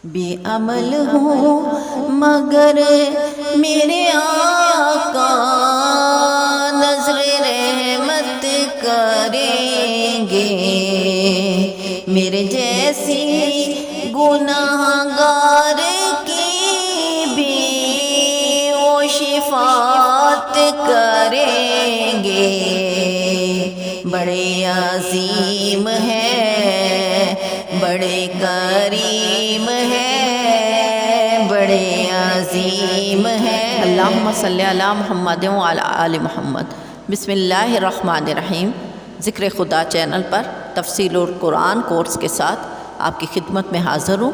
بے عمل ہوں مگر میرے آقا نظر رحمت کریں گے، میرے جیسی گناہ گار کی بھی وہ شفاعت کریں گے۔ بڑے عظیم ہے، بڑے کریم ہے، بڑے عظیم ہے۔ اللہم صلی علی محمد وعلی آل محمد۔ بسم اللہ الرحمن الرحیم۔ ذکر خدا چینل پر تفسیر القرآن کورس کے ساتھ آپ کی خدمت میں حاضر ہوں۔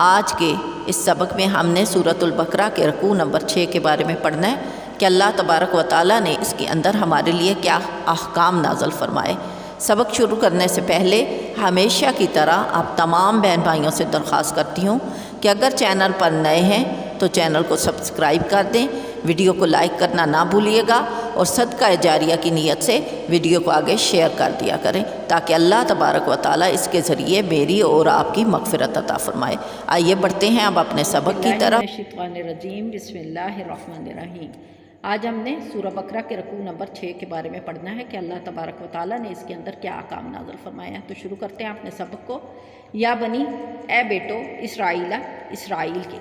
آج کے اس سبق میں ہم نے سورۃ البقرہ کے رکوع نمبر 6 کے بارے میں پڑھنا ہے کہ اللہ تبارک و تعالیٰ نے اس کے اندر ہمارے لیے کیا احکام نازل فرمائے۔ سبق شروع کرنے سے پہلے ہمیشہ کی طرح آپ تمام بہن بھائیوں سے درخواست کرتی ہوں کہ اگر چینل پر نئے ہیں تو چینل کو سبسکرائب کر دیں، ویڈیو کو لائک کرنا نہ بھولیے گا اور صدقہ جاریہ کی نیت سے ویڈیو کو آگے شیئر کر دیا کریں تاکہ اللہ تبارک و تعالیٰ اس کے ذریعے میری اور آپ کی مغفرت عطا فرمائے۔ آئیے بڑھتے ہیں اب اپنے سبق کی طرف۔ الشیطان الرجیم، بسم اللہ الرحمن الرحیم۔ آج ہم نے سورہ بقرہ کے رکوع نمبر 6 کے بارے میں پڑھنا ہے کہ اللہ تبارک و تعالیٰ نے اس کے اندر کیا احکام نازل فرمایا ہے۔ تو شروع کرتے ہیں اپنے سبق کو۔ یا بنی، اے بیٹو اسرائیل، اسرائیل کے،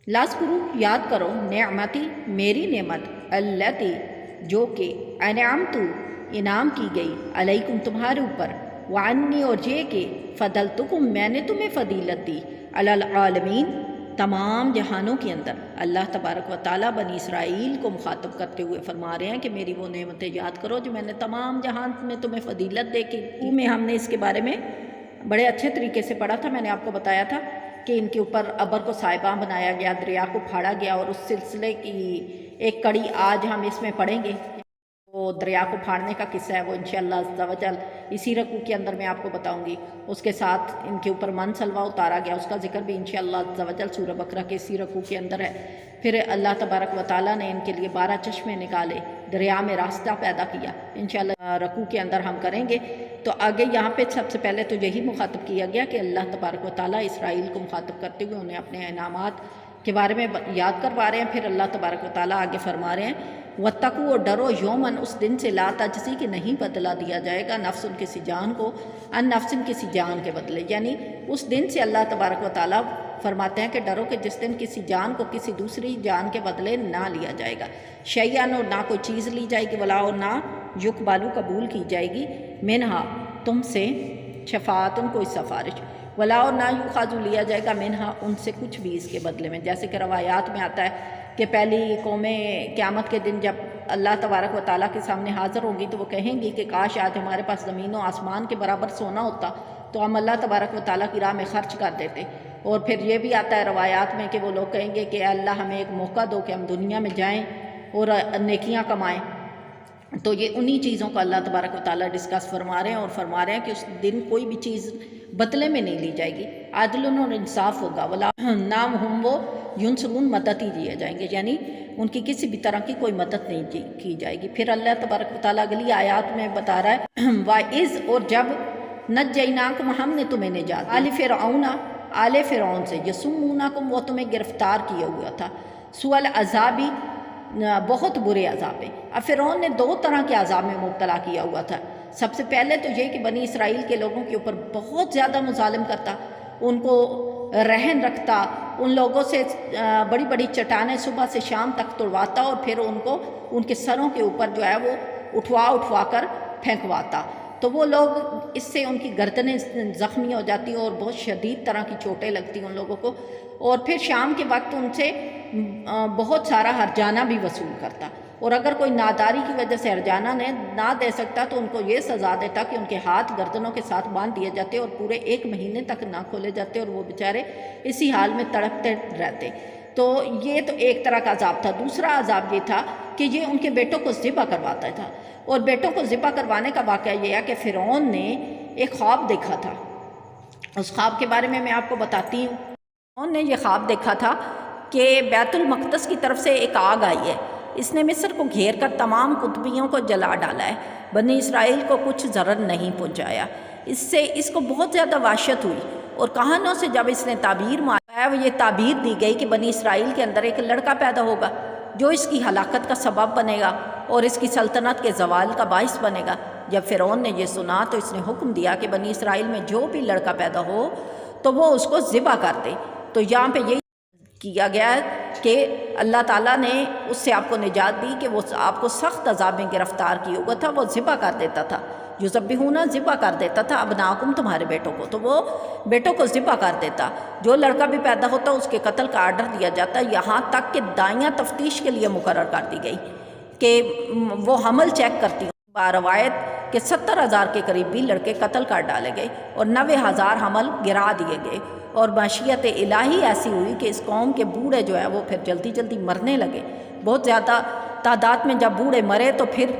لاذکروا، یاد کرو، نعمتی، میری نعمت، التی، جو کہ انعمت، انعام کی گئی، علیکم، تمہارے اوپر، وعنی، اور یہ کہ فضلتکم، میں نے تمہیں فضیلت دی، علی العالمین، تمام جہانوں کے اندر۔ اللہ تبارک و تعالیٰ بنی اسرائیل کو مخاطب کرتے ہوئے فرما رہے ہیں کہ میری وہ نعمتیں یاد کرو جو میں نے تمام جہان میں تمہیں فضیلت دے کے میں ہم نے اس کے بارے میں بڑے اچھے طریقے سے پڑھا تھا۔ میں نے آپ کو بتایا تھا کہ ان کے اوپر ابر کو سائباں بنایا گیا، دریا کو پھاڑا گیا، اور اس سلسلے کی ایک کڑی آج ہم اس میں پڑھیں گے۔ وہ دریا کو پھاڑنے کا قصہ ہے، وہ انشاءاللہ عز و جل اسی رکوع کے اندر میں آپ کو بتاؤں گی۔ اس کے ساتھ ان کے اوپر من سلوا اتارا گیا، اس کا ذکر بھی انشاءاللہ عز و جل سورہ بقرہ کے اسی رکوع کے اندر ہے۔ پھر اللہ تبارک و تعالیٰ نے ان کے لیے 12 چشمے نکالے، دریا میں راستہ پیدا کیا، انشاءاللہ رکوع کے اندر ہم کریں گے۔ تو آگے یہاں پہ سب سے پہلے تو یہی مخاطب کیا گیا کہ اللہ تبارک و تعالیٰ اسرائیل کو مخاطب کرتے ہوئے انہیں اپنے انعامات کے بارے میں یاد کروا رہے ہیں۔ پھر اللہ تبارک و تعالیٰ آگے فرما رہے ہیں وَاتَّقُوا، اور ڈرو، یومن، اس دن سے، لا تجزی، کہ نہیں بدلہ دیا جائے گا، نفس ان کسی جان کو، ان نفس کسی جان کے بدلے، یعنی اس دن سے اللہ تبارک و تعالیٰ فرماتے ہیں کہ ڈرو کہ جس دن کسی جان کو کسی دوسری جان کے بدلے نہ لیا جائے گا، شیئن، اور نہ کوئی چیز لی جائے گی، ولا، اور نہ یقبلوا، قبول کی جائے گی، منہا، تم سے، شفاعتن، کوئی سفارش، ولا، اور نہ یؤخذ، لیا جائے گا، منہا، ان سے، کچھ بھی اس کے بدلے میں۔ جیسے کہ روایات میں آتا ہے کہ پہلی قومیں قیامت کے دن جب اللہ تبارک و تعالیٰ کے سامنے حاضر ہوں گی تو وہ کہیں گی کہ کاش آج ہمارے پاس زمین و آسمان کے برابر سونا ہوتا تو ہم اللہ تبارک و تعالیٰ کی راہ میں خرچ کر دیتے۔ اور پھر یہ بھی آتا ہے روایات میں کہ وہ لوگ کہیں گے کہ اے اللہ ہمیں ایک موقع دو کہ ہم دنیا میں جائیں اور نیکیاں کمائیں۔ تو یہ انہی چیزوں کو اللہ تبارک و تعالیٰ ڈسکس فرما رہے ہیں، اور فرما رہے ہیں کہ اس دن کوئی بھی چیز بدلے میں نہیں لی جائے گی، عدل اور انصاف ہوگا، ولا، نام ہم وہ ینصرون، مدد ہی دیے جائیں گے، یعنی ان کی کسی بھی طرح کی کوئی مدد نہیں کی جائے گی۔ پھر اللہ تبارک و تعالیٰ اگلی آیات میں بتا رہا ہے وَإِذْ، اور جب، نجیناکم، ہم نے تمہیں نجات، آل فرعون، آل فرعون سے، یسومونکم، وہ تمہیں گرفتار کیا ہوا تھا، سوء العذابی، بہت برے عذاب میں۔ اب فرعون نے 2 طرح کے عذاب میں مبتلا کیا ہوا تھا۔ سب سے پہلے تو یہ کہ بنی اسرائیل کے لوگوں کے اوپر بہت زیادہ مظالم کرتا، ان کو رہن رکھتا، ان لوگوں سے بڑی بڑی چٹانیں صبح سے شام تک توڑواتا، اور پھر ان کو ان کے سروں کے اوپر جو ہے وہ اٹھوا کر پھینکواتا۔ تو وہ لوگ اس سے ان کی گردنیں زخمی ہو جاتی اور بہت شدید طرح کی چوٹیں لگتی ان لوگوں کو، اور پھر شام کے وقت ان سے بہت سارا ہرجانہ بھی وصول کرتا، اور اگر کوئی ناداری کی وجہ سے ہرجانہ نہ دے سکتا تو ان کو یہ سزا دیتا کہ ان کے ہاتھ گردنوں کے ساتھ باندھ دیے جاتے اور پورے 1 مہینے تک نہ کھولے جاتے، اور وہ بیچارے اسی حال میں تڑپتے رہتے۔ تو یہ تو ایک طرح کا عذاب تھا۔ دوسرا عذاب یہ تھا کہ یہ ان کے بیٹوں کو ذبح کرواتا تھا، اور بیٹوں کو ذبح کروانے کا واقعہ یہ ہے کہ فرعون نے ایک خواب دیکھا تھا۔ اس خواب کے بارے میں آپ کو بتاتی ہوں۔ فرعون نے یہ خواب دیکھا تھا کہ بیت المقدس کی طرف سے ایک آگ آئی ہے، اس نے مصر کو گھیر کر تمام قطبیوں کو جلا ڈالا ہے، بنی اسرائیل کو کچھ ضرر نہیں پہنچایا۔ اس سے اس کو بہت زیادہ وحشت ہوئی، اور کہانوں سے جب اس نے تعبیر مانا ہے، یہ تعبیر دی گئی کہ بنی اسرائیل کے اندر ایک لڑکا پیدا ہوگا جو اس کی ہلاکت کا سبب بنے گا اور اس کی سلطنت کے زوال کا باعث بنے گا۔ جب فرعون نے یہ سنا تو اس نے حکم دیا کہ بنی اسرائیل میں جو بھی لڑکا پیدا ہو تو وہ اس کو ذبح کر دے۔ تو یہاں پہ یہی کیا گیا ہے کہ اللہ تعالیٰ نے اس سے آپ کو نجات دی کہ وہ آپ کو سخت عذاب میں گرفتار کیا ہوا تھا، وہ ذبح کر دیتا تھا، یذبحون ذبح کر دیتا تھا ابناکم تمہارے بیٹوں کو، تو وہ بیٹوں کو ذبح کر دیتا۔ جو لڑکا بھی پیدا ہوتا اس کے قتل کا آرڈر دیا جاتا، یہاں تک کہ دائیاں تفتیش کے لیے مقرر کر دی گئی کہ وہ حمل چیک کرتی۔ روایت کہ 70,000 کے قریب بھی لڑکے قتل کر ڈالے گئے اور 90,000 حمل گرا دیے گئے، اور مشیت الہی ایسی ہوئی کہ اس قوم کے بوڑھے جو ہے وہ پھر جلدی جلدی مرنے لگے۔ بہت زیادہ تعداد میں جب بوڑھے مرے تو پھر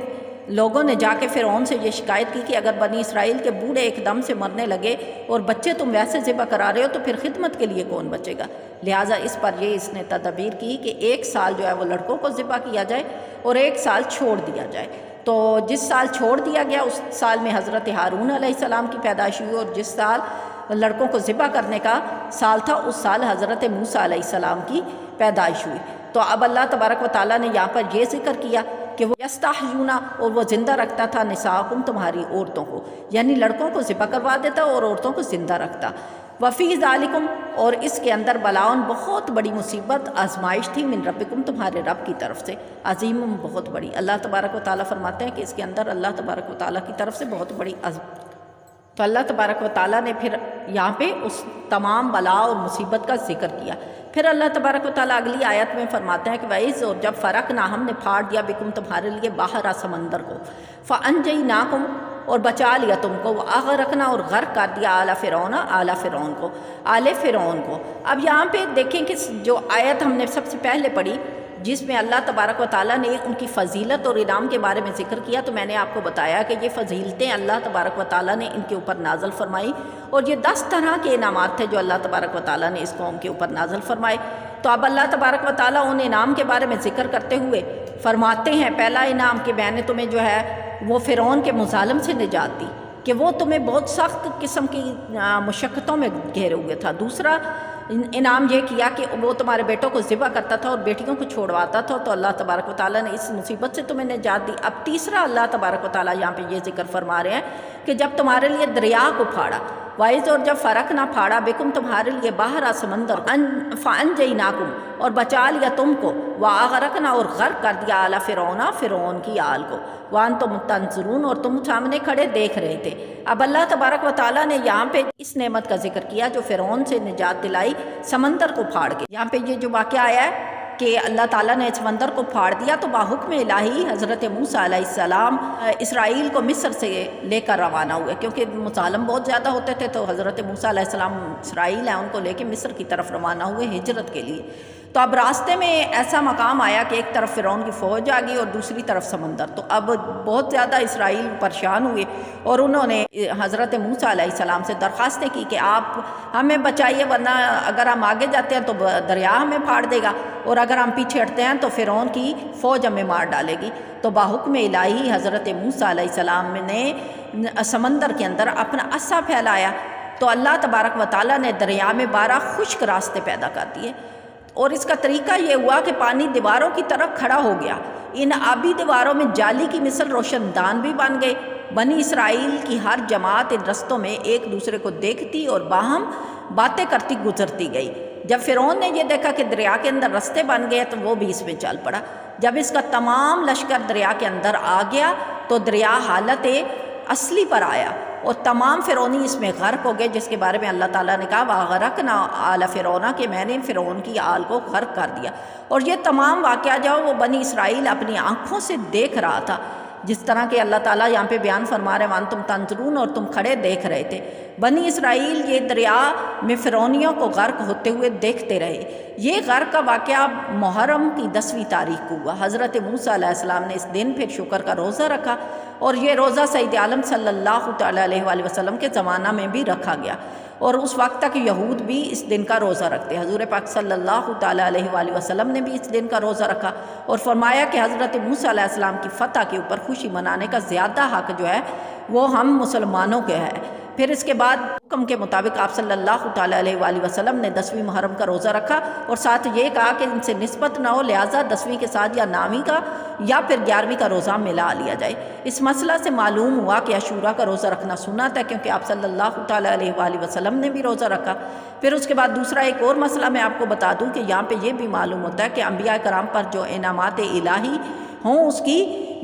لوگوں نے جا کے فرعون سے یہ شکایت کی کہ اگر بنی اسرائیل کے بوڑھے ایک دم سے مرنے لگے اور بچے تم ویسے ذبح کرا رہے ہو تو پھر خدمت کے لیے کون بچے گا؟ لہٰذا اس پر یہ اس نے تدبیر کی کہ 1 سال جو ہے وہ لڑکوں کو ذبح کیا جائے اور 1 سال چھوڑ دیا جائے۔ تو جس سال چھوڑ دیا گیا اس سال میں حضرت ہارون علیہ السلام کی پیدائش ہوئی، اور جس سال لڑکوں کو ذبح کرنے کا سال تھا اس سال حضرت موسیٰ علیہ السلام کی پیدائش ہوئی۔ تو اب اللہ تبارک و تعالیٰ نے یہاں پر یہ ذکر کیا کہ وہ یستحیون، اور وہ زندہ رکھتا تھا نساءکم تمہاری عورتوں کو، یعنی لڑکوں کو ذبح کروا دیتا اور عورتوں کو زندہ رکھتا۔ وفی ذالکم، اور اس کے اندر بلاؤن بہت بڑی مصیبت آزمائش تھی، من ربکم تمہارے رب کی طرف سے، عظیم بہت بڑی۔ اللہ تبارک و تعالیٰ فرماتے ہیں کہ اس کے اندر اللہ تبارک و تعالیٰ کی طرف سے بہت بڑی تو اللہ تبارک و تعالیٰ نے پھر یہاں پہ اس تمام بلا اور مصیبت کا ذکر کیا۔ پھر اللہ تبارک و تعالیٰ اگلی آیت میں فرماتے ہیں کہ وَإِذْ، اور جب فرق نہ ہم نے پھاڑ دیا بکم تمہارے لیے باہر سمندر کو، فَأَنْجَيْنَاكُمْ، اور بچا لیا تم کو، وَأَغْرَقْنَا، اور غرق کر دیا آل فرعون، آل فرعون کو، آل فرعون کو۔ اب یہاں پہ دیکھیں کہ جو آیت ہم نے سب سے پہلے پڑھی جس میں اللہ تبارک و تعالیٰ نے ان کی فضیلت اور انعام کے بارے میں ذکر کیا، تو میں نے آپ کو بتایا کہ یہ فضیلتیں اللہ تبارک و تعالیٰ نے ان کے اوپر نازل فرمائی، اور یہ 10 طرح کے انعامات تھے جو اللہ تبارک و تعالیٰ نے اس قوم کے اوپر نازل فرمائے۔ تو اب اللہ تبارک و تعالیٰ ان انعام کے بارے میں ذکر کرتے ہوئے فرماتے ہیں، پہلا انعام کہ میں نے تمہیں جو ہے وہ فرعون کے مظالم سے نجات دی کہ وہ تمہیں بہت سخت قسم کی مشقتوں میں گھیرے ہوئے تھا۔ دوسرا انعام یہ کیا کہ وہ تمہارے بیٹوں کو ذبح کرتا تھا اور بیٹیوں کو چھوڑواتا تھا، تو اللہ تبارک و تعالیٰ نے اس مصیبت سے تمہیں نجات دی۔ اب تیسرا اللہ تبارک و تعالیٰ یہاں پہ یہ ذکر فرما رہے ہیں کہ جب تمہارے لیے دریا کو پھاڑا، وائز، اور جب فرق نہ پھاڑا بکم تمہارے لیے باہر سمندر، فانجیناکم، اور بچا لیا تم کو، واغرقنا، اور غرق کر دیا آل فرعون، فرعون کی آل کو، وانتم تنظرون، اور تم سامنے کھڑے دیکھ رہے تھے۔ اب اللہ تبارک و تعالیٰ نے یہاں پہ اس نعمت کا ذکر کیا جو فرعون سے نجات دلائی سمندر کو پھاڑ کے۔ یہاں پہ یہ جو واقعہ آیا ہے کہ اللہ تعالیٰ نے سمندر کو پھاڑ دیا، تو باحکم الہی حضرت موسیٰ علیہ السلام اسرائیل کو مصر سے لے کر روانہ ہوئے، کیونکہ مظالم بہت زیادہ ہوتے تھے، تو حضرت موسیٰ علیہ السلام اسرائیل ہیں ان کو لے کے مصر کی طرف روانہ ہوئے ہجرت کے لیے۔ تو اب راستے میں ایسا مقام آیا کہ ایک طرف فرعون کی فوج آ گئی اور دوسری طرف سمندر، تو اب بہت زیادہ اسرائیل پریشان ہوئے، اور انہوں نے حضرت موسیٰ علیہ السلام سے درخواستیں کی کہ آپ ہمیں بچائیے، ورنہ اگر ہم آگے جاتے ہیں تو دریا ہمیں پھاڑ دے گا، اور اگر ہم پیچھے ہٹتے ہیں تو فرعون کی فوج ہمیں مار ڈالے گی۔ تو باحکم الہی حضرت موسیٰ علیہ السلام نے سمندر کے اندر اپنا عصا پھیلایا، تو اللہ تبارک و تعالیٰ نے دریا میں 12 خشک راستے پیدا کر دیے، اور اس کا طریقہ یہ ہوا کہ پانی دیواروں کی طرف کھڑا ہو گیا۔ ان آبی دیواروں میں جالی کی مثل روشن دان بھی بن گئے۔ بنی اسرائیل کی ہر جماعت ان رستوں میں ایک دوسرے کو دیکھتی اور باہم باتیں کرتی گزرتی گئی۔ جب فرعون نے یہ دیکھا کہ دریا کے اندر رستے بن گئے تو وہ بھی اس میں چل پڑا۔ جب اس کا تمام لشکر دریا کے اندر آ گیا تو دریا حالت اصلی پر آیا اور تمام فرعونی اس میں غرق ہو گئے، جس کے بارے میں اللہ تعالیٰ نے کہا وَأَغْرَقْنَا آلَ فِرْعَوْنَ، کہ میں نے فرعون کی آل کو غرق کر دیا۔ اور یہ تمام واقعہ جو وہ بنی اسرائیل اپنی آنکھوں سے دیکھ رہا تھا، جس طرح کہ اللہ تعالیٰ یہاں پہ بیان فرما رہے ہیں وَأَنْتُمْ تَنْظُرُونَ، اور تم کھڑے دیکھ رہے تھے۔ بنی اسرائیل یہ دریا میں فرعونیوں کو غرق ہوتے ہوئے دیکھتے رہے۔ یہ غرق کا واقعہ محرم کی 10ویں تاریخ کو ہوا۔ حضرت موسیٰ علیہ السلام نے اس دن پھر شکر کا روزہ رکھا، اور یہ روزہ سید عالم صلی اللہ تعالیٰ علیہ وآلہ وسلم کے زمانہ میں بھی رکھا گیا، اور اس وقت تک یہود بھی اس دن کا روزہ رکھتے۔ حضور پاک صلی اللہ تعالیٰ علیہ وآلہ وسلم نے بھی اس دن کا روزہ رکھا، اور فرمایا کہ حضرت موسیٰ علیہ السلام کی فتح کے اوپر خوشی منانے کا زیادہ حق جو ہے وہ ہم مسلمانوں کے ہے۔ پھر اس کے بعد حکم کے مطابق آپ صلی اللہ تعالیٰ علیہ وآلہ وسلم نے 10ویں محرم کا روزہ رکھا اور ساتھ یہ کہا کہ ان سے نسبت نہ ہو، لہٰذا 10ویں کے ساتھ یا نامی کا یا پھر 11ویں کا روزہ ملا لیا جائے۔ اس مسئلہ سے معلوم ہوا کہ عاشوراء کا روزہ رکھنا سنت ہے، کیونکہ آپ صلی اللہ تعالیٰ علیہ وآلہ وسلم نے بھی روزہ رکھا۔ پھر اس کے بعد دوسرا ایک اور مسئلہ میں آپ کو بتا دوں کہ یہاں پہ یہ بھی معلوم ہوتا ہے کہ انبیاء کرام پر جو انعامات الہی ہوں اس کی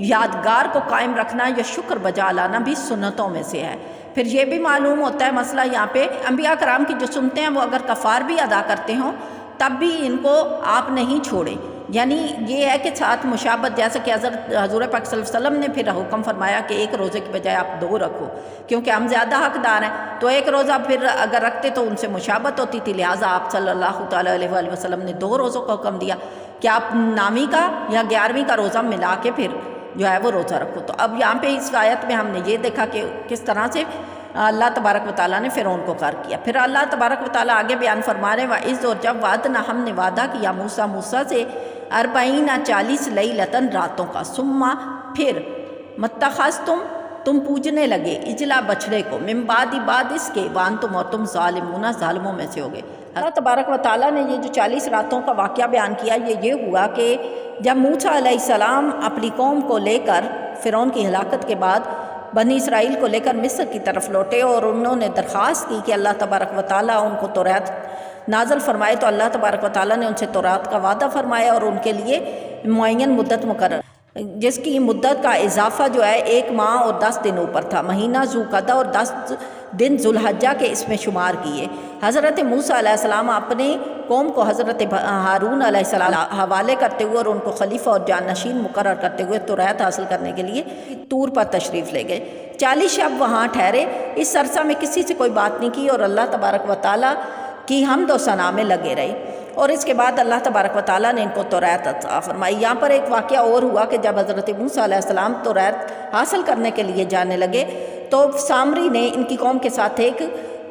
یادگار کو قائم رکھنا یا شکر بجا لانا بھی سنتوں میں سے ہے۔ پھر یہ بھی معلوم ہوتا ہے مسئلہ یہاں پہ انبیاء کرام کی جو سنتے ہیں وہ اگر کفار بھی ادا کرتے ہوں تب بھی ان کو آپ نہیں چھوڑیں، یعنی یہ ہے کہ ساتھ مشابہت، جیسا کہ حضور پاک صلی اللہ علیہ وسلم نے پھر حکم فرمایا کہ ایک روزے کی بجائے آپ 2 رکھو، کیونکہ ہم زیادہ حقدار ہیں، تو ایک روزہ پھر اگر رکھتے تو ان سے مشابہت ہوتی تھی، لہٰذا آپ صلی اللہ تعالیٰ علیہ وآلہ وسلم نے 2 روزوں کا حکم دیا کہ آپ نامی کا یا 11ویں کا روزہ ملا کے پھر جو ہے وہ روزہ رکھو۔ تو اب یہاں پہ اس آیت میں ہم نے یہ دیکھا کہ کس طرح سے اللہ تبارک و تعالیٰ نے فرعون کو کار کیا۔ پھر اللہ تبارک و تعالیٰ آگے بیان فرما رہے وَإِذْ، اور جب وعدنا ہم نے وعدہ کیا موسیٰ سے 40 لیلتاً راتوں کا، ثم پھر متخذتم تم پوجنے لگے اجلا بچڑے کو، من بعد اس کے وانتم اور تم ظالمون ظالموں میں سے ہوگے۔ اللہ تبارک و تعالیٰ نے یہ جو 40 راتوں کا واقعہ بیان کیا یہ ہوا کہ جب موسیٰ علیہ السلام اپنی قوم کو لے کر فرعون کی ہلاکت کے بعد بنی اسرائیل کو لے کر مصر کی طرف لوٹے اور انہوں نے درخواست کی کہ اللہ تبارک و تعالیٰ ان کو تورات نازل فرمائے، تو اللہ تبارک و تعالیٰ نے ان سے تورات کا وعدہ فرمایا اور ان کے لیے معین مدت مقرر، جس کی مدت کا اضافہ جو ہے 1 ماہ اور 10 دن اوپر تھا، مہینہ ذوالقعدہ اور 10 دن ذوالحجہ کے اس میں شمار کیے۔ حضرت موسیٰ علیہ السلام اپنے قوم کو حضرت ہارون علیہ السلام حوالے کرتے ہوئے اور ان کو خلیفہ اور جانشین مقرر کرتے ہوئے تورات حاصل کرنے کے لیے طور پر تشریف لے گئے۔ 40 شب وہاں ٹھہرے، اس عرصہ میں کسی سے کوئی بات نہیں کی اور اللہ تبارک و تعالیٰ کی حمد و ثنا میں لگے رہے، اور اس کے بعد اللہ تبارک و تعالیٰ نے ان کو تورات عطا فرمائی۔ یہاں پر ایک واقعہ اور ہوا کہ جب حضرت موسیٰ علیہ السلام تورات حاصل کرنے کے لیے جانے لگے تو سامری نے ان کی قوم کے ساتھ ایک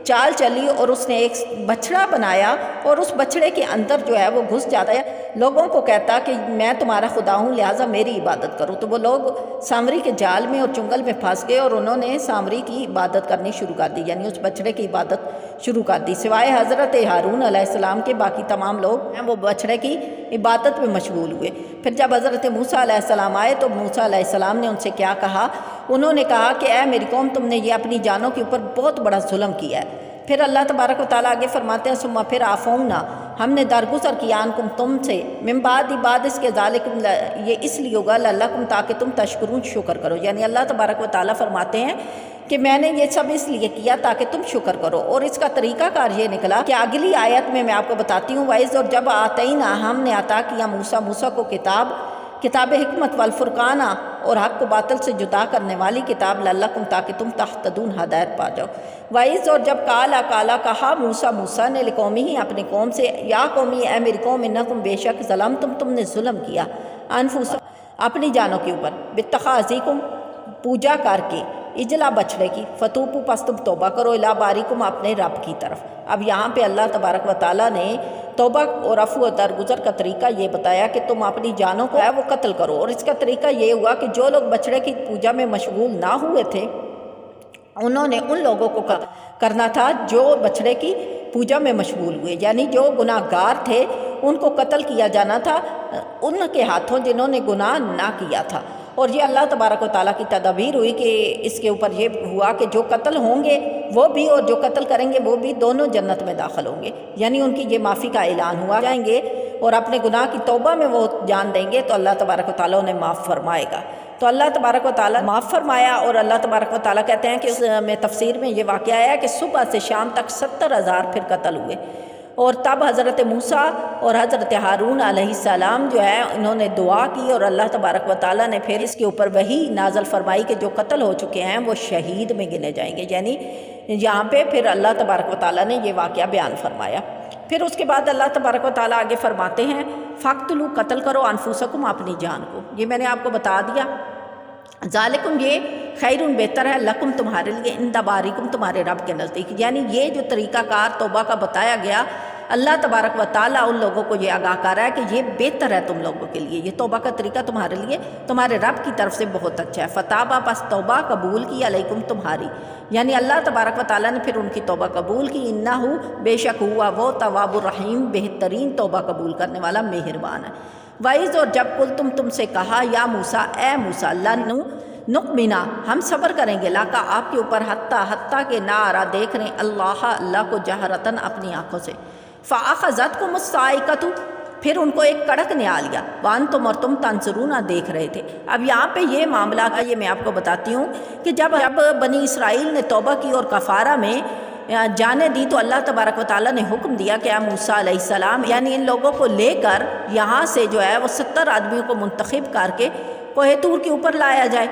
چال چلی اور اس نے ایک بچڑا بنایا اور اس بچڑے کے اندر جو ہے وہ گھس جاتا ہے، لوگوں کو کہتا کہ میں تمہارا خدا ہوں لہٰذا میری عبادت کرو، تو وہ لوگ سامری کے جال میں اور چنگل میں پھنس گئے اور انہوں نے سامری کی عبادت کرنی شروع کر دی، یعنی اس بچڑے کی عبادت شروع کر دی، سوائے حضرت ہارون علیہ السلام کے باقی تمام لوگ ہیں وہ بچڑے کی عبادت میں مشغول ہوئے۔ پھر جب حضرت موسیٰ علیہ السلام آئے تو موسیٰ علیہ السلام نے ان سے کیا کہا، انہوں نے کہا کہ اے میری قوم تم نے یہ اپنی جانوں کے اوپر بہت بڑا ظلم کیا ہے۔ پھر اللہ تبارک و تعالیٰ آگے فرماتے ہیں ثم پھر عفونا ہم نے درگزر کیا عنکم تم سے، من بعد اس کے ذالکم یہ اس لیے ہوگا لعلکم تاکہ تم تشکرون شکر کرو، یعنی اللہ تبارک و تعالیٰ فرماتے ہیں کہ میں نے یہ سب اس لیے کیا تاکہ تم شکر کرو، اور اس کا طریقہ کار یہ نکلا کہ اگلی آیت میں آپ کو بتاتی ہوں وائز، اور جب آتینا ہم نے عطا کیا موسیٰ کو کتاب حکمت والفرقانہ اور حق کو باطل سے جدا کرنے والی کتاب لعلکم تاکہ تم تہتدون ہدایت پا جاؤ۔ وائز، اور جب کالا کہا موسیٰ نے لقومی ہی اپنی قوم سے یا قومی اے میری قوم انکم بے شک ظلمتم تم نے ظلم کیا انفسکم اپنی جانوں کے اوپر باتخاذکم پوجا کر کے اجلا بچڑے کی فتوبوا پس تم توبہ کرو الی باریکم اپنے رب کی طرف۔ اب یہاں پہ اللہ تبارک و تعالیٰ نے توبہ اور عفو و درگزر کا طریقہ یہ بتایا کہ تم اپنی جانوں کو ہے وہ قتل کرو، اور اس کا طریقہ یہ ہوا کہ جو لوگ بچڑے کی پوجا میں مشغول نہ ہوئے تھے انہوں نے ان لوگوں کو قتل کرنا تھا جو بچڑے کی پوجا میں مشغول ہوئے، یعنی جو گناہ گار تھے ان کو قتل کیا جانا تھا ان کے ہاتھوں جنہوں نے گناہ نہ کیا تھا۔ اور یہ اللہ تبارک و تعالیٰ کی تدابیر ہوئی کہ اس کے اوپر یہ ہوا کہ جو قتل ہوں گے وہ بھی اور جو قتل کریں گے وہ بھی دونوں جنت میں داخل ہوں گے، یعنی ان کی یہ معافی کا اعلان ہوا جائیں گے اور اپنے گناہ کی توبہ میں وہ جان دیں گے تو اللہ تبارک و تعالیٰ انہیں معاف فرمائے گا۔ تو اللہ تبارک و تعالیٰ معاف فرمایا، اور اللہ تبارک و تعالیٰ کہتے ہیں کہ اس میں تفسیر میں یہ واقعہ آیا کہ صبح سے شام تک 70,000 پھر قتل ہوئے، اور تب حضرت موسیٰ اور حضرت ہارون علیہ السلام جو ہے انہوں نے دعا کی اور اللہ تبارک و تعالیٰ نے پھر اس کے اوپر وہی نازل فرمائی کہ جو قتل ہو چکے ہیں وہ شہید میں گنے جائیں گے، یعنی یہاں پہ پھر اللہ تبارک و تعالیٰ نے یہ واقعہ بیان فرمایا۔ پھر اس کے بعد اللہ تبارک و تعالیٰ آگے فرماتے ہیں فَقْتُلُوا قتل کرو انفسکم اپنی جان کو، یہ میں نے آپ کو بتا دیا، ذالکم یہ خیرun بہتر ہے لکم تمہارے لیے عند باریکم تمہارے رب کے نزدیک، یعنی یہ جو طریقہ کار توبہ کا بتایا گیا اللہ تبارک و تعالیٰ ان لوگوں کو یہ آگاہ کر رہا ہے کہ یہ بہتر ہے تم لوگوں کے لیے، یہ توبہ کا طریقہ تمہارے لیے تمہارے رب کی طرف سے بہت اچھا ہے۔ فتابہ، پس توبہ قبول کی، علیکم تمہاری، یعنی اللہ تبارک و تعالیٰ نے پھر ان کی توبہ قبول کی۔ انہو، بے شک ہوا وہ، تواب الرحیم، بہترین توبہ قبول کرنے والا، مہربان ہے۔ وَإِذْ، اور جب قُلْتُمْ تم سے کہا، یا موسیٰ، اے موسیٰ، لن نؤمنا، ہم صبر کریں گے، لاکا آپ کے اوپر، حتیٰ کہ نہ آرا دیکھ رہے اللہ کو جہرتاً اپنی آنکھوں سے۔ فَأَخَذَتْكُمُ الصَّاعِقَةُ، پھر ان کو ایک کڑک نے آ لیا، وَأَنْتُمْ، اور تم تنظرون، دیکھ رہے تھے۔ اب یہاں پہ یہ معاملہ کا یہ میں آپ کو بتاتی ہوں کہ جب بنی اسرائیل نے توبہ کی اور کفارہ میں جانے دی، تو اللہ تبارک و تعالیٰ نے حکم دیا کہ اے موسیٰ علیہ السلام، یعنی ان لوگوں کو لے کر یہاں سے جو ہے وہ 70 آدمیوں کو منتخب کر کے کوہ طور کے اوپر لایا جائے،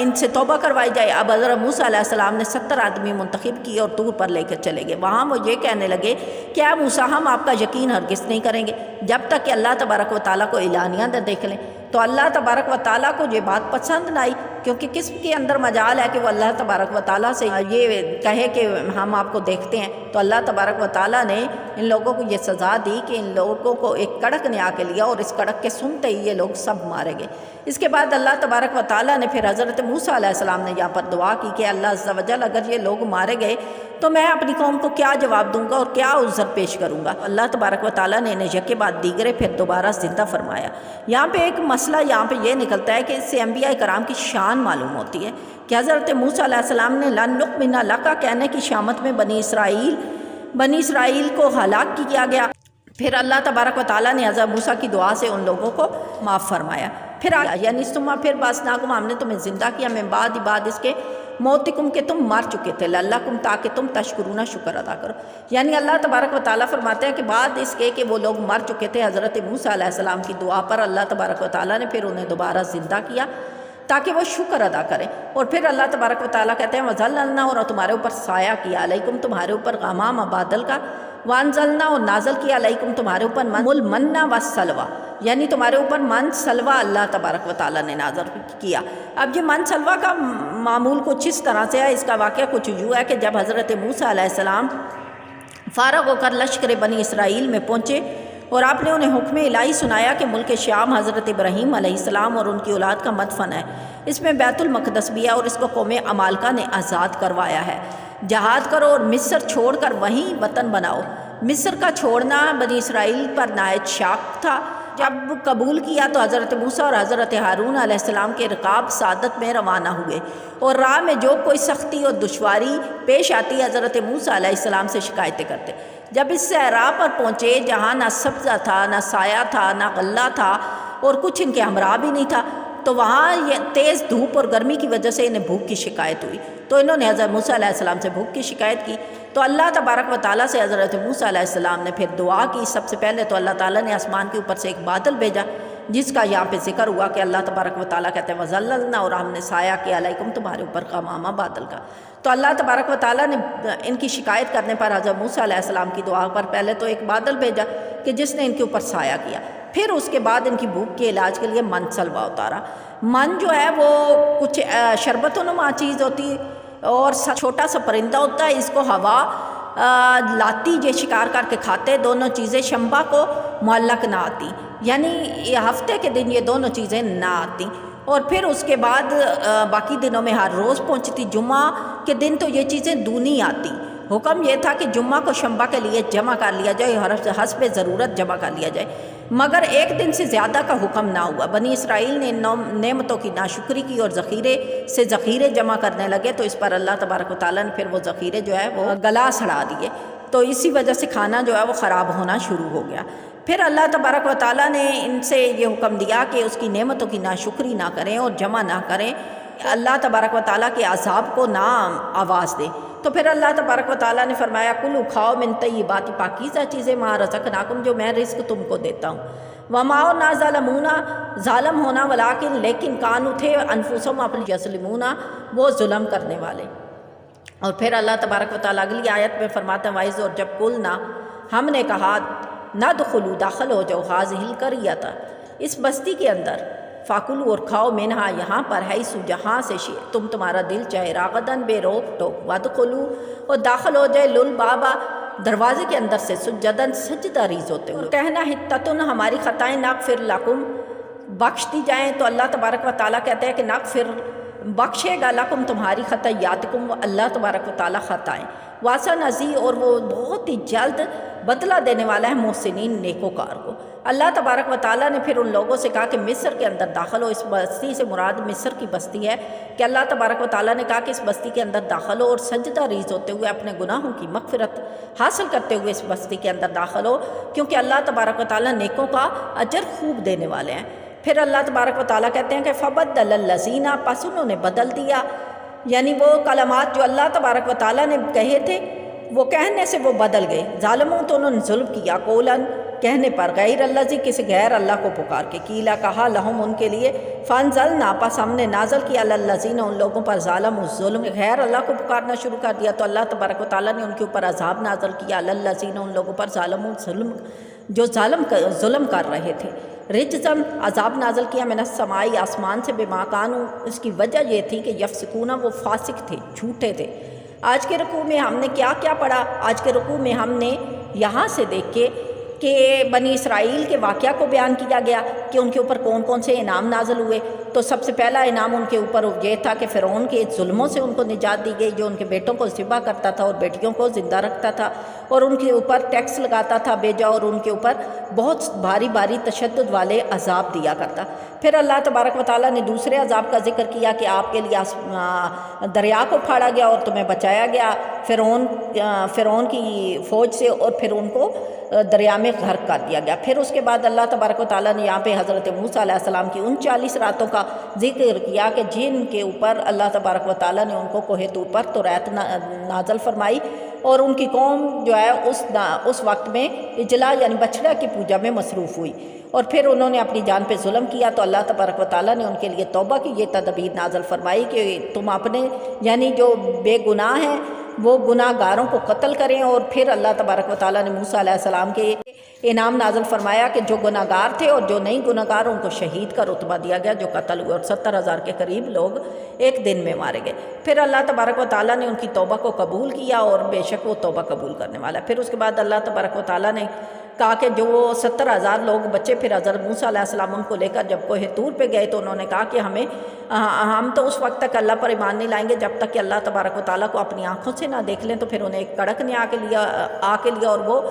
ان سے توبہ کروائی جائے۔ اب حضرت موسیٰ علیہ السلام نے 70 آدمی منتخب کیے اور طور پر لے کر چلے گئے۔ وہاں وہ یہ کہنے لگے کہ اے موسیٰ، ہم آپ کا یقین ہرگز نہیں کریں گے جب تک کہ اللہ تبارک و تعالیٰ کو اعلانیہ نہ دیکھ لیں۔ تو اللہ تبارک و تعالیٰ کو یہ بات پسند نہ آئی، کیونکہ کس کے اندر مجال ہے کہ وہ اللہ تبارک و تعالیٰ سے یہ کہے کہ ہم آپ کو دیکھتے ہیں۔ تو اللہ تبارک و تعالیٰ نے ان لوگوں کو یہ سزا دی کہ ان لوگوں کو ایک کڑک نے آ کے لیا، اور اس کڑک کے سنتے ہی یہ لوگ سب مارے گئے۔ اس کے بعد اللہ تبارک و تعالیٰ نے پھر حضرت موسیٰ علیہ السلام نے یہاں پر دعا کی کہ اللہ عز و جل، اگر یہ لوگ مارے گئے تو میں اپنی قوم کو کیا جواب دوں گا اور کیا عذر پیش کروں گا۔ اللہ تبارک و تعالیٰ نے انہیں یک بعد دیگرے پھر دوبارہ زندہ فرمایا۔ یہاں پہ ایک مسئلہ یہاں پہ یہ نکلتا ہے کہ اس سے انبیاء کرام کی شان معلوم ہوتی ہے کہ حضرت موسیٰ علیہ السلام نے لن نؤمن لک کہنے کی شامت میں بنی اسرائیل کو ہلاک کیا گیا، پھر اللہ تبارک و تعالیٰ نے حضرت موسیٰ کی دعا سے ان لوگوں کو معاف فرمایا۔ پھر یعنی ثم، پھر باسناکم، ہم نے تمہیں زندہ کیا، من بعد اس کے موتکم، کہ تم مر چکے تھے، لعلکم، تاکہ تم تشکرون، شکر ادا کرو۔ یعنی اللہ تبارک و تعالیٰ فرماتے ہیں کہ بعد اس کے کہ وہ لوگ مر چکے تھے، حضرت موسیٰ علیہ السلام کی دعا پر اللہ تبارک و تعالیٰ نے پھر انہیں دوبارہ زندہ کیا تاکہ وہ شکر ادا کریں۔ اور پھر اللہ تبارک و تعالیٰ کہتے ہیں وَظَلَّلْنَا، اور تمہارے اوپر سایہ کیا، علیکم، تمہارے اوپر غمام، بادل کا، وَأَنزَلْنَا، اور نازل کیا، علیکم، تمہارے اوپر المن والسلوى، یعنی تمہارے اوپر من سلوہ اللہ تبارک و تعالیٰ نے نازل کیا۔ اب یہ من سلوہ کا معمول کچھ اس طرح سے ہے، اس کا واقعہ کچھ یوں ہے کہ جب حضرت موسیٰ علیہ السلام فارغ ہو کر لشکر بنی اسرائیل میں پہنچے اور آپ نے انہیں حکم الہی سنایا کہ ملک شام حضرت ابراہیم علیہ السلام اور ان کی اولاد کا مدفن ہے، اس میں بیت المقدس بھی ہے، اور اس کو قوم عمالقہ نے آزاد کروایا ہے۔ جہاد کرو اور مصر چھوڑ کر وہیں وطن بناؤ۔ مصر کا چھوڑنا بنی اسرائیل پر نہایت شاق تھا۔ جب قبول کیا تو حضرت موسیٰ اور حضرت ہارون علیہ السلام کے رکاب سعادت میں روانہ ہوئے، اور راہ میں جو کوئی سختی اور دشواری پیش آتی حضرت موسیٰ علیہ السلام سے شکایتیں کرتے۔ جب اس صحرا پر پہنچے جہاں نہ سبزہ تھا، نہ سایہ تھا، نہ غلہ تھا، اور کچھ ان کے ہمراہ بھی نہیں تھا، تو وہاں یہ تیز دھوپ اور گرمی کی وجہ سے انہیں بھوک کی شکایت ہوئی، تو انہوں نے حضرت موسیٰ علیہ السلام سے بھوک کی شکایت کی۔ تو اللہ تبارک و تعالیٰ سے حضرت موسیٰ علیہ السلام نے پھر دعا کی۔ سب سے پہلے تو اللہ تعالیٰ نے آسمان کے اوپر سے ایک بادل بھیجا، جس کا یہاں پہ ذکر ہوا کہ اللہ تبارک و تعالیٰ کہتے ہیں وَظَلَّلْنَا، اور ہم نے سایہ کیا، علیکم، تمہارے اوپر غمامہ، بادل کا۔ تو اللہ تبارک و تعالیٰ نے ان کی شکایت کرنے پر حضرت موسیٰ علیہ السلام کی دعا پر پہلے تو ایک بادل بھیجا کہ جس نے ان کے اوپر سایہ کیا، پھر اس کے بعد ان کی بھوک کے علاج کے لیے من سلوہ اتارا۔ من جو ہے وہ کچھ شربت و نما چیز ہوتی اور چھوٹا سا پرندہ ہوتا ہے، اس کو ہوا لاتی، یہ شکار کر کے کھاتے، دونوں چیزیں شمبا کو معلق نہ آتی، یعنی ہفتے کے دن یہ دونوں چیزیں نہ آتی، اور پھر اس کے بعد باقی دنوں میں ہر روز پہنچتی، جمعہ کے دن تو یہ چیزیں دونی آتی۔ حکم یہ تھا کہ جمعہ کو شمبا کے لیے جمع کر لیا جائے، حسب ضرورت جمع کر لیا جائے، مگر ایک دن سے زیادہ کا حکم نہ ہوا۔ بنی اسرائیل نے نعمتوں کی ناشکری کی اور ذخیرے سے ذخیرے جمع کرنے لگے، تو اس پر اللہ تبارک و تعالیٰ نے پھر وہ ذخیرے جو ہے وہ گلا سڑا دیے، تو اسی وجہ سے کھانا جو ہے وہ خراب ہونا شروع ہو گیا۔ پھر اللہ تبارک و تعالیٰ نے ان سے یہ حکم دیا کہ اس کی نعمتوں کی ناشکری نہ کریں اور جمع نہ کریں، اللہ تبارک و تعالیٰ کے عذاب کو نہ آواز دیں۔ تو پھر اللہ تبارک و تعالیٰ نے فرمایا کلوا کھاؤ من طیبات، پاکیزہ چیزیں، ما رزقناکم، جو میں رزق تم کو دیتا ہوں، وما، اور نہ ظالمون، ظالم ہونا، ولیکن، لیکن، کانوا، تھے، انفسہم، اپنے، یظلمون، وہ ظلم کرنے والے۔ اور پھر اللہ تبارک و تعالیٰ اگلی آیت میں فرماتے ہیں وائز، اور جب قلنا، ہم نے کہا، ندخلوا، داخل ہو جاؤ، هذه القریۃ، اس بستی کے اندر، فاکلوا، اور کھاؤ، منہا، یہاں پر، حیث، جہاں سے تمہارا دل چاہے، راغدن، بے روک ٹوک، وادخلوا، اور داخل ہو جائے، للبابا، دروازے کے اندر سے سجدن سجدہ ریز ہوتے ہوئے، کہنا حتتن ہماری خطائیں نغفر لکم بخش دی جائیں، تو اللہ تبارک و تعالیٰ کہتے ہیں کہ نغفر بخشے گا لکم تمہاری خطایاتکم، اللہ تبارک و تعالیٰ خطائیں، واسع نزی اور وہ بہت ہی جلد بدلہ دینے والا ہے محسنین نیکوکار کو۔ اللہ تبارک و تعالیٰ نے پھر ان لوگوں سے کہا کہ مصر کے اندر داخل ہو، اس بستی سے مراد مصر کی بستی ہے کہ اللہ تبارک و تعالیٰ نے کہا کہ اس بستی کے اندر داخل ہو اور سجدہ ریز ہوتے ہوئے اپنے گناہوں کی مغفرت حاصل کرتے ہوئے اس بستی کے اندر داخل ہو، کیونکہ اللہ تبارک و تعالیٰ نیکوں کا اجر خوب دینے والے ہیں۔ پھر اللہ تبارک و تعالیٰ کہتے ہیں کہ فبدل الذین، پس انہوں نے بدل دیا، یعنی وہ کلمات جو اللہ تبارک و تعالیٰ نے کہے تھے وہ کہنے سے وہ بدل گئے، ظالموں تو انہوں نے ظلم کیا، قولن کہنے پر، غیر اللہ جی کسی غیر اللہ کو پکار کے، کیلا کہا لہم ان کے لیے، فانزلنا پس ہم نے نازل کیا الذین ان لوگوں پر ظالم ظلم غیر اللہ کو پکارنا شروع کر دیا، تو اللہ تبارک و تعالیٰ نے ان کے اوپر عذاب نازل کیا الذین ان لوگوں پر ظالم ظلم جو ظلم کر رہے تھے، رجزم عذاب نازل کیا من السمائی آسمان سے، بما کانوا اس کی وجہ یہ تھی کہ یفسقون وہ فاسق تھے، جھوٹے تھے۔ آج کے رکوع میں ہم نے کیا کیا پڑھا؟ آج کے رکوع میں ہم نے یہاں سے دیکھ کے کہ بنی اسرائیل کے واقعہ کو بیان کیا گیا کہ ان کے اوپر کون کون سے انعام نازل ہوئے۔ تو سب سے پہلا انعام ان کے اوپر یہ تھا کہ فرعون کے ظلموں سے ان کو نجات دی گئی، جو ان کے بیٹوں کو ذبح کرتا تھا اور بیٹیوں کو زندہ رکھتا تھا اور ان کے اوپر ٹیکس لگاتا تھا بیجا، اور ان کے اوپر بہت بھاری بھاری تشدد والے عذاب دیا کرتا۔ پھر اللہ تبارک و تعالیٰ نے دوسرے عذاب کا ذکر کیا کہ آپ کے لیے دریا کو پھاڑا گیا اور تمہیں بچایا گیا فرعون کی فوج سے، اور پھر ان کو دریا میں غرق کر دیا گیا۔ پھر اس کے بعد اللہ تبارک و تعالیٰ نے یہاں پہ حضرت موسیٰ علیہ السلام کی ان 40 راتوں کا ذکر کیا کہ جن کے اوپر اللہ تبارک و تعالیٰ نے ان کو کوہ طور پر توریت نازل فرمائی، اور ان کی قوم جو ہے اس وقت میں اجلا یعنی بچڑا کی پوجا میں مصروف ہوئی، اور پھر انہوں نے اپنی جان پہ ظلم کیا، تو اللہ تبارک و تعالیٰ نے ان کے لیے توبہ کی یہ تدبیر نازل فرمائی کہ تم اپنے یعنی جو بے گناہ ہیں وہ گناہ گاروں کو قتل کریں، اور پھر اللہ تبارک و تعالیٰ نے موسیٰ علیہ السلام کے انعام نازل فرمایا کہ جو گناہ گار تھے اور جو نہیں گناہ گار ان کو شہید کا رتبہ دیا گیا، جو قتل ہوئے، اور 70,000 کے قریب لوگ ایک دن میں مارے گئے۔ پھر اللہ تبارک و تعالیٰ نے ان کی توبہ کو قبول کیا، اور بے شک وہ توبہ قبول کرنے والا ہے۔ پھر اس کے بعد اللہ تبارک و تعالیٰ نے کہا کہ جو 70,000 لوگ بچے، پھر حضرت موسیٰ علیہ السلام ان کو لے کر جب کوہ طور پہ گئے تو انہوں نے کہا کہ ہم تو اس وقت تک اللہ پر ایمان نہیں لائیں گے جب تک کہ اللہ تبارک و تعالیٰ کو اپنی آنکھوں سے نہ دیکھ لیں۔ تو پھر انہیں ایک کڑک نے آ کے لیا اور وہ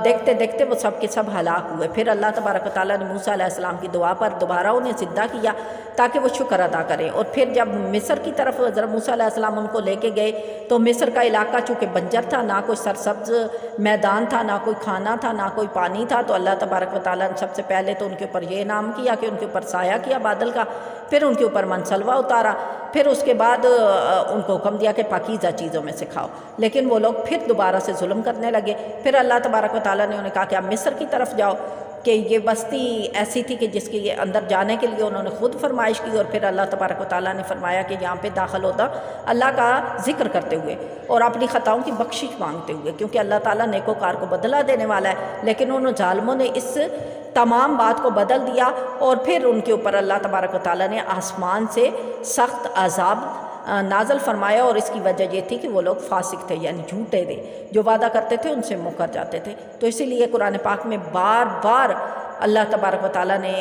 دیکھتے دیکھتے وہ سب کے سب ہلاک ہوئے۔ پھر اللہ تبارک و تعالیٰ نے موسیٰ علیہ السلام کی دعا پر دوبارہ انہیں زندہ کیا تاکہ وہ شکر ادا کریں، اور پھر جب مصر کی طرف حضرت موسیٰ علیہ السلام ان کو لے کے گئے تو مصر کا علاقہ چونکہ بنجر تھا، نہ کوئی سرسبز میدان تھا، نہ کوئی کھانا تھا، نہ کوئی پانی تھا، تو اللہ تبارک و تعالیٰ نے سب سے پہلے تو ان کے اوپر یہ انعام کیا کہ ان کے اوپر سایہ کیا بادل کا، پھر ان کے اوپر منسلوہ اتارا، پھر اس کے بعد ان کو حکم دیا کہ پاکیزہ چیزوں میں سے کھاؤ، لیکن وہ لوگ پھر دوبارہ سے ظلم کرنے لگے۔ پھر اللہ تبارک و تعالیٰ نے انہیں کہا کہ آپ مصر کی طرف جاؤ، کہ یہ بستی ایسی تھی کہ جس کے اندر جانے کے لیے انہوں نے خود فرمائش کی، اور پھر اللہ تبارک و تعالیٰ نے فرمایا کہ یہاں پہ داخل ہوتا اللہ کا ذکر کرتے ہوئے اور اپنی خطاؤں کی بخشش مانگتے ہوئے، کیونکہ اللہ تعالیٰ نیکوکار کو بدلہ دینے والا ہے، لیکن انہوں ظالموں نے اس تمام بات کو بدل دیا، اور پھر ان کے اوپر اللہ تبارک و تعالیٰ نے آسمان سے سخت عذاب نازل فرمایا، اور اس کی وجہ یہ تھی کہ وہ لوگ فاسق تھے، یعنی جھوٹے تھے، جو وعدہ کرتے تھے ان سے مکر جاتے تھے۔ تو اسی لیے قرآن پاک میں بار بار اللہ تبارک و تعالیٰ نے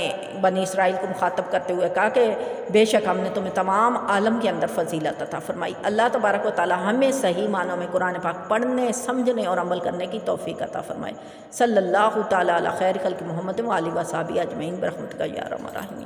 بنی اسرائیل کو مخاطب کرتے ہوئے کہا کہ بے شک ہم نے تمہیں تمام عالم کے اندر فضیلت عطا فرمائی۔ اللہ تبارک و تعالیٰ ہمیں صحیح معنوں میں قرآن پاک پڑھنے، سمجھنے اور عمل کرنے کی توفیق عطا فرمائے۔ صلی اللہ تعالیٰ علی خیر خلق محمد و آلہ و صحبہ اجمعین برحمتک یا ارحم الراحمین۔